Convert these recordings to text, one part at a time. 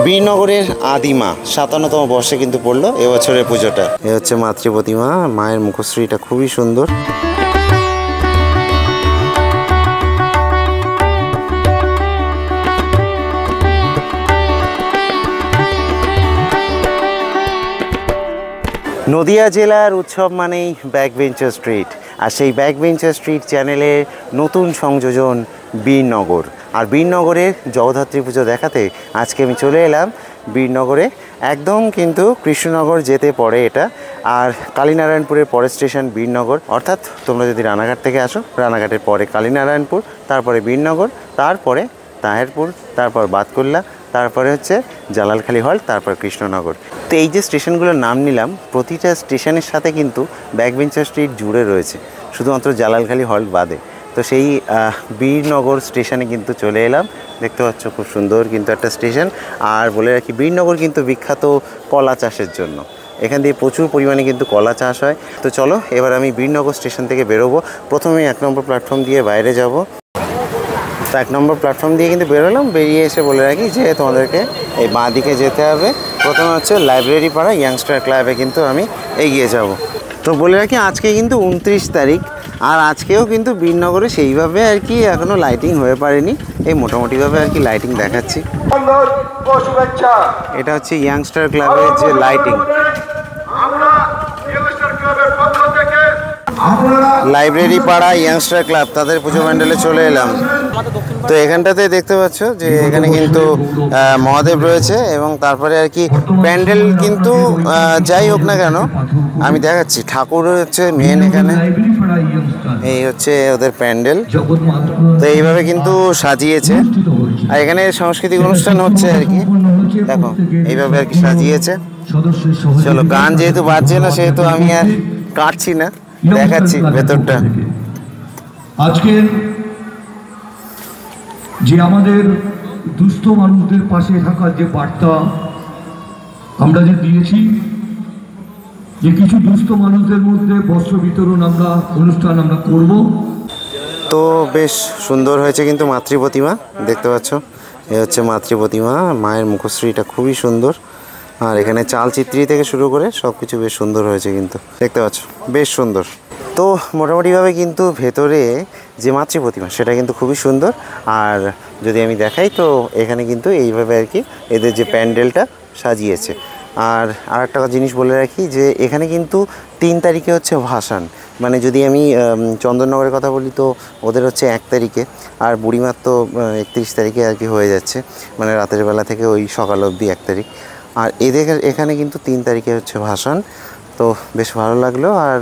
বীরনগরের আদিমা ৫৭তম বর্ষে কিন্তু পড়লো এবছরের পুজোটা। এ হচ্ছে মাতৃ প্রতিমা, মায়ের মুখশ্রীটা খুবই সুন্দর। নদিয়া জেলার উৎসব মানেই ব্যাকবেঞ্চার স্ট্রিট, আর সেই ব্যাকবেঞ্চার স্ট্রিট চ্যানেলের নতুন সংযোজন বীরনগর। আর বীরনগরের জগদ্ধাত্রী পুজো দেখাতে আজকে আমি চলে এলাম বীরনগরে। একদম কিন্তু কৃষ্ণনগর যেতে পড়ে এটা, আর কালীনারায়ণপুরের পরের স্টেশন বীরনগর। অর্থাৎ তোমরা যদি রানাঘাট থেকে আসো, রানাঘাটের পরে কালীনারায়ণপুর, তারপরে বীরনগর, তারপরে তাহেরপুর, তারপর বাতকুল্লা, তারপরে হচ্ছে জালালখালি হল্ট, তারপর কৃষ্ণনগর। তো এই যে স্টেশনগুলোর নাম নিলাম, প্রতিটা স্টেশনের সাথে কিন্তু ব্যাকবেঞ্চার স্ট্রিট জুড়ে রয়েছে, শুধুমাত্র জালালখালি হল্ট বাদে। তো সেই বীরনগর স্টেশনে কিন্তু চলে এলাম। দেখতে পাচ্ছ খুব সুন্দর কিন্তু একটা স্টেশন। আর বলে রাখি, বীরনগর কিন্তু বিখ্যাত কলা চাষের জন্য। এখান দিয়ে প্রচুর পরিমাণে কিন্তু কলা চাষ হয়। তো চলো এবার আমি বীরনগর স্টেশন থেকে বেরোবো। প্রথমে ১ নম্বর প্ল্যাটফর্ম দিয়ে বাইরে যাব। তো ১ নম্বর প্ল্যাটফর্ম দিয়ে কিন্তু বেরোলাম। বেরিয়ে এসে বলে রাখি যে তোমাদেরকে এই বাঁ দিকে যেতে হবে। প্রথমে হচ্ছে লাইব্রেরি পাড়া ইয়াংস্টার ক্লাবে কিন্তু আমি এগিয়ে যাব। তো বলে রাখি, আজকে কিন্তু ২৯ তারিখ, আর আজকেও কিন্তু বীরনগরে সেইভাবে আর কি এখনও লাইটিং হয়ে পারেনি। এই মোটামুটিভাবে আর কি লাইটিং দেখাচ্ছি। এটা হচ্ছে ইয়াংস্টার ক্লাবের যে লাইটিং। লাইব্রেরি পাড়া ইয়াংস্টার ক্লাব, তাদের পুজো প্যান্ডেলে চলে এলাম। তো এখানটাতে দেখতে পাচ্ছ যে এখানে কিন্তু মহাদেব রয়েছে, এবং তারপরে আর কি প্যান্ডেল কিন্তু যাই হোক না কেন আমি দেখাচ্ছি। ঠাকুর হচ্ছে মেন এখানে, এই হচ্ছে ওদের প্যান্ডেল। তো এইভাবে কিন্তু সাজিয়েছে, আর এখানে সাংস্কৃতিক অনুষ্ঠান হচ্ছে আর কি। দেখো এইভাবে আর কি সাজিয়েছে। চলো, গান যেহেতু বাজছে না সেহেতু আমি আর কাটছি না, দেখাচ্ছি ভেতরটা। আজকে যে আমাদের দুস্থ মানুষদের পাশে থাকার যে বার্তা আমরা যে দিয়েছি, যে কিছু দুস্থ মানুষদের মধ্যে বস্ত্র বিতরণ অনুষ্ঠান আমরা করব। তো বেশ সুন্দর হয়েছে কিন্তু মাতৃ প্রতিমা, দেখতে পাচ্ছ। এ হচ্ছে মাতৃ প্রতিমা, মায়ের মুখশ্রীটা খুবই সুন্দর। আর এখানে চালচিত্রি থেকে শুরু করে সব কিছু বেশ সুন্দর হয়েছে কিন্তু, দেখতে পাচ্ছ বেশ সুন্দর। তো মোটামুটিভাবে কিন্তু ভেতরে যে মাতৃ প্রতিমা সেটা কিন্তু খুবই সুন্দর। আর যদি আমি দেখাই, তো এখানে কিন্তু এইভাবে আর কি এদের যে প্যান্ডেলটা সাজিয়েছে। আর আরেকটা জিনিস বলে রাখি যে এখানে কিন্তু ৩ তারিখে হচ্ছে ভাসান। মানে যদি আমি চন্দননগরের কথা বলি, তো ওদের হচ্ছে ১ তারিখে, আর বুড়িমার তো ৩১ তারিখে আর কি হয়ে যাচ্ছে, মানে রাতের বেলা থেকে ওই সকাল অবধি ১ তারিখ। আর এদের এখানে কিন্তু ৩ তারিখে হচ্ছে ভাসান। তো বেশ ভালো লাগলো। আর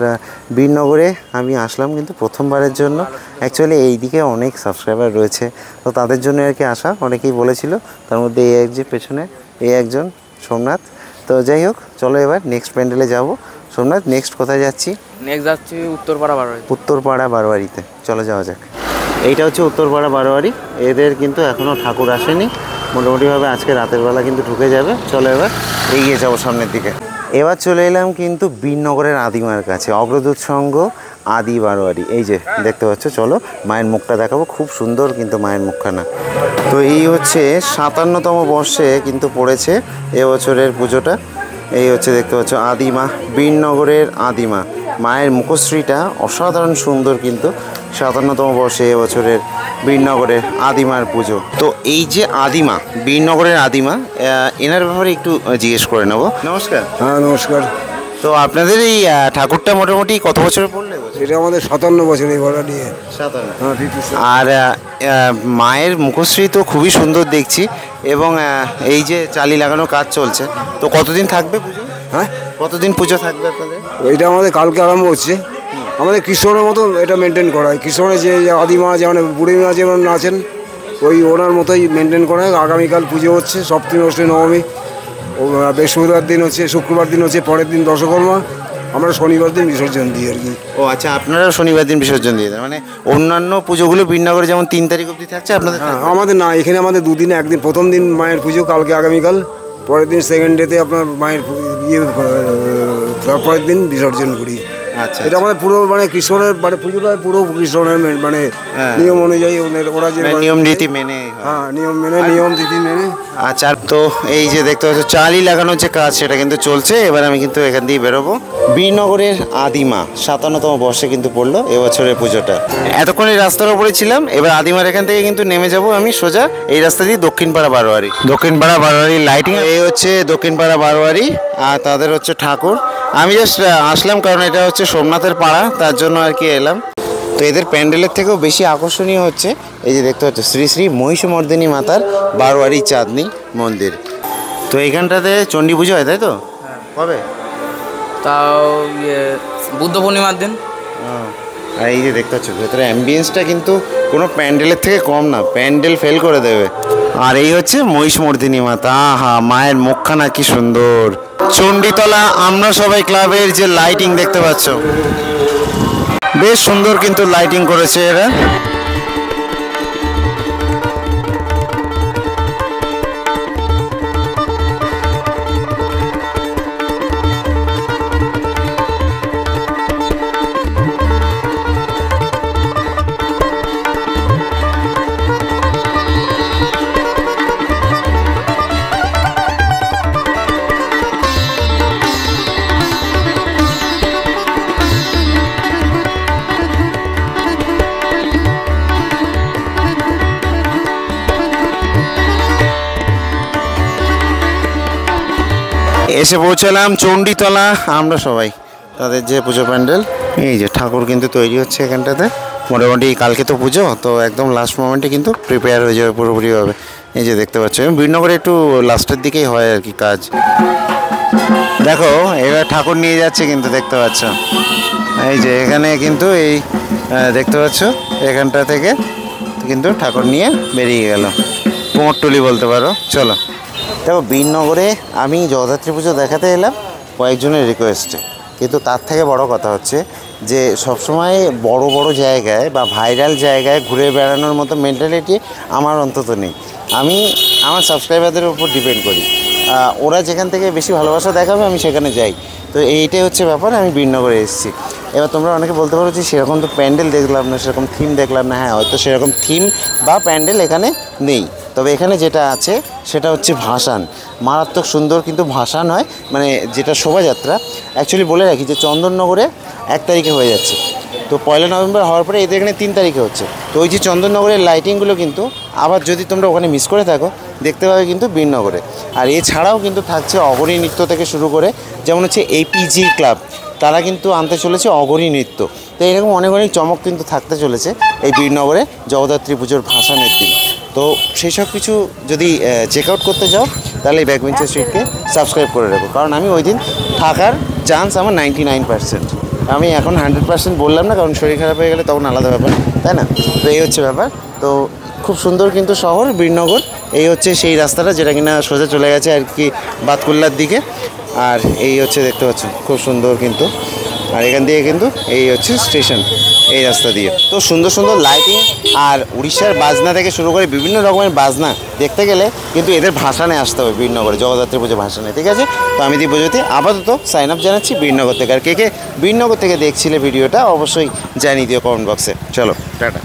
বীরনগরে আমি আসলাম কিন্তু প্রথমবারের জন্য। অ্যাকচুয়ালি এই দিকে অনেক সাবস্ক্রাইবার রয়েছে, তো তাদের জন্য আর কি আসা। অনেকেই বলেছিল, তার মধ্যে এই এক যে পেছনে এই একজন সোমনাথ। তো যাই হোক, চলো এবার নেক্সট প্যান্ডেলে যাব। সোমনাথ, নেক্সট কোথায় যাচ্ছি? নেক্সট যাচ্ছি উত্তরপাড়া বারোয়ারি। উত্তরপাড়া বারোয়ারিতে চলে যাওয়া যাক। এইটা হচ্ছে উত্তরপাড়া বারোয়ারি। এদের কিন্তু এখনও ঠাকুর আসেনি, মোটামুটিভাবে আজকে রাতের বেলা কিন্তু ঢুকে যাবে। চলো এবার এগিয়ে যাবো সামনের দিকে। এবার চলে এলাম কিন্তু বীরনগরের আদিমার কাছে, অগ্রদূত সংঘ আদি বারোয়ারি। এই যে দেখতে পাচ্ছ, চলো মায়ের মুখটা দেখাবো। খুব সুন্দর কিন্তু মায়ের মুখখানা। তো এই হচ্ছে ৫৭তম বর্ষে কিন্তু পড়েছে এবছরের পুজোটা। এই হচ্ছে দেখতে পাচ্ছ আদিমা, বীরনগরের আদিমা। মায়ের মুখশ্রীটা অসাধারণ সুন্দর কিন্তু। ৫৭তম বর্ষে এবছরের বীরনগরের আদিমার পুজো। তো এই যে আদিমা, বীরনগরের আদিমা, এনার ব্যাপারে একটু জিজ্ঞেস করে নেব। নমস্কার। হ্যাঁ নমস্কার। তো আপনাদের এই ঠাকুরটা মোটামুটি কত বছর পড়লে? এটা আমাদের ৫৭ বছর এই ঘোড়া নিয়ে। ৫৭। হ্যাঁ ঠিক। আর মায়ের মুখশ্রী তো খুবই সুন্দর দেখছি, এবং এই যে চালি লাগানোর কাজ চলছে। তো কতদিন থাকবে পুজো? হ্যাঁ, কতদিন পুজো থাকবে আপনাদের? এইটা আমাদের কালকে আরম্ভ হচ্ছে। আমাদের কৃষ্ণনের মতো এটা মেনটেন করা হয়। কৃষ্ণনের যে আদিমা, যেমন বুড়িমা যেমন আছেন, ওই ওনার মতোই মেনটেন করা হয়। আগামীকাল পুজো হচ্ছে, সপ্তমী অষ্টমী নবমী। বৃহস্পতিবার দিন হচ্ছে, শুক্রবার দিন হচ্ছে, পরের দিন দশকর্মা। আমরা শনিবার দিন বিসর্জন দিই আর কি। ও আচ্ছা, আপনারা শনিবার দিন বিসর্জন দিয়ে দেন। মানে অন্যান্য পুজোগুলো বীরনগরে যেমন ৩ তারিখ অবধি থাকছে, আপনাদের? হ্যাঁ, আমাদের না, এখানে আমাদের দুদিনে, একদিন প্রথম দিন মায়ের পুজো, কালকে আগামীকাল, পরের দিন সেকেন্ড ডেতে আপনার মায়ের তারপরের দিন বিসর্জন করি। আচ্ছা, এটা আমাদের পুরো মানে কৃষ্ণের মানে পুজোটা পুরো কৃষ্ণের মানে হ্যাঁ। নিয়ম অনুযায়ী ওরা যে মানে নিয়ম রীতি মেনে হয়। হ্যাঁ নিয়ম মেনে নিয়ম তিথি মেনে। আচ্ছা, তো এই যে দেখতে পাচ্ছ চালি লাগানোর যে কাজ সেটা কিন্তু চলছে। এবার আমি কিন্তু এখান দিয়ে বেরোবো। বীরনগরের আদিমা 57তম বর্ষে কিন্তু পড়লো এবছরের পুজোটা। এতক্ষণ এই রাস্তার উপরে ছিলাম, এবার আদিমার এখান থেকে কিন্তু নেমে যাব আমি সোজা এই রাস্তা দিয়ে দক্ষিণপাড়া বারোয়ারি। দক্ষিণপাড়া বারোয়ারি লাইটিং, এই হচ্ছে দক্ষিণপাড়া বারোয়ারি আর তাদের হচ্ছে ঠাকুর। আমি জাস্ট আসলাম কারণ এটা হচ্ছে সোমনাথের পাড়া, তার জন্য আর কি এলাম। তো এদের প্যান্ডেলের থেকেও বেশি আকর্ষণীয় হচ্ছে এই যে দেখতে পাচ্ছ শ্রী শ্রী মহিষমর্দিনী মাতার বারোয়ারি চাঁদনী মন্দির। তো এইখানটাতে চণ্ডী পুজো হয়, তাই তো? কবে? তাও বুদ্ধ পূর্ণিমার দিন। আর এই যে দেখতে পাচ্ছ ভেতরে অ্যাম্বিয়েন্সটা কিন্তু কোনো প্যান্ডেলের থেকে কম না, প্যান্ডেল ফেল করে দেবে। আর এই হচ্ছে মহিষমর্দিনী মাতা, আহা মায়ের মুখখানা কি সুন্দর। চণ্ডীতলা আমরা সবাই ক্লাবের যে লাইটিং দেখতে পাচ্ছ, বেশ সুন্দর কিন্তু লাইটিং করেছে এরা। এসে পৌঁছালাম চণ্ডীতলা আমরা সবাই, তাদের যে পুজো প্যান্ডেল। এই যে ঠাকুর কিন্তু তৈরি হচ্ছে এখানটাতে। মোটামুটি কালকে তো পুজো, তো একদম লাস্ট মোমেন্টে কিন্তু প্রিপেয়ার হয়ে যাবে পুরোপুরিভাবে। এই যে দেখতে পাচ্ছ বীরনগরে একটু লাস্টের দিকেই হয় আর কি কাজ। দেখো এবার ঠাকুর নিয়ে যাচ্ছে কিন্তু দেখতে পাচ্ছ। এই যে এখানে কিন্তু এই দেখতে পাচ্ছ এখানটা থেকে কিন্তু ঠাকুর নিয়ে বেরিয়ে গেল, কুমোরটুলি বলতে পারো। চলো, দেখো বীরনগরে আমি জগদ্ধাত্রী পুজো দেখাতে এলাম কয়েকজনের রিকোয়েস্টে, কিন্তু তার থেকে বড় কথা হচ্ছে যে সবসময় বড় বড় জায়গায় বা ভাইরাল জায়গায় ঘুরে বেড়ানোর মতো মেন্টালিটি আমার অন্তত নেই। আমি আমার সাবস্ক্রাইবারদের উপর ডিপেন্ড করি, ওরা যেখান থেকে বেশি ভালোবাসা দেখাবে আমি সেখানে যাই। তো এইটাই হচ্ছে ব্যাপার, আমি বীরনগরে এসেছি। এবার তোমরা অনেকে বলতে পারো যে সেরকম তো প্যান্ডেল দেখলাম না, সেরকম থিম দেখলাম না। হ্যাঁ, হয়তো সেরকম থিম বা প্যান্ডেল এখানে নেই, তবে এখানে যেটা আছে সেটা হচ্ছে ভাসান। মারাত্মক সুন্দর কিন্তু ভাসান হয়, মানে যেটা শোভাযাত্রা। অ্যাকচুয়ালি বলে রাখি যে চন্দননগরে 1 তারিখে হয়ে যাচ্ছে, তো 1 নভেম্বর হওয়ার পরে এদের এখানে 3 তারিখে হচ্ছে। তো ওই যে চন্দননগরের লাইটিংগুলো কিন্তু আবার যদি তোমরা ওখানে মিস করে থাকো দেখতে পাবে কিন্তু বীরনগরে। আর এছাড়াও কিন্তু থাকছে অঘরী নৃত্য থেকে শুরু করে, যেমন হচ্ছে এপিজি ক্লাব, তারা কিন্তু আনতে চলেছে অঘরী নৃত্য। তো এরকম অনেক অনেক চমক কিন্তু থাকতে চলেছে এই বীরনগরে জগদ্ধাত্রী পুজোর ভাসানের দিন। তো সেই সব কিছু যদি চেক আউট করতে যাও তাহলে এই ব্যাকবেঞ্চার স্ট্রিটকে সাবস্ক্রাইব করে রাখো, কারণ আমি ওই দিন থাকার চান্স আমার 99%। আমি এখন 100% বললাম না, কারণ শরীর খারাপ হয়ে গেলে তখন আলাদা ব্যাপার, তাই না? তো এই হচ্ছে ব্যাপার। তো খুব সুন্দর কিন্তু শহর বীরনগর। এই হচ্ছে সেই রাস্তাটা যেটা কিনা সোজা চলে গেছে আর কি বাতকুল্লার দিকে। আর এই হচ্ছে দেখতে পাচ্ছ খুব সুন্দর কিন্তু, আর এখান দিয়ে কিন্তু এই হচ্ছে স্টেশন, এই রাস্তা দিয়ে। তো সুন্দর সুন্দর লাইটিং আর উড়িষ্যার বাজনা থেকে শুরু করে বিভিন্ন রকমের বাজনা দেখতে গেলে কিন্তু এদের ভাসানে আসতে হবে বীরনগরে, জগদ্ধাত্রী পুজো ভাসানে। ঠিক আছে, তো আমি পুজোতে আপাতত সাইন আপ জানাচ্ছি বীরনগর থেকে। আর কে কে বীরনগর থেকে দেখছিলে ভিডিওটা অবশ্যই জানিয়ে দিও কমেন্ট বক্সে। চলো টাটা।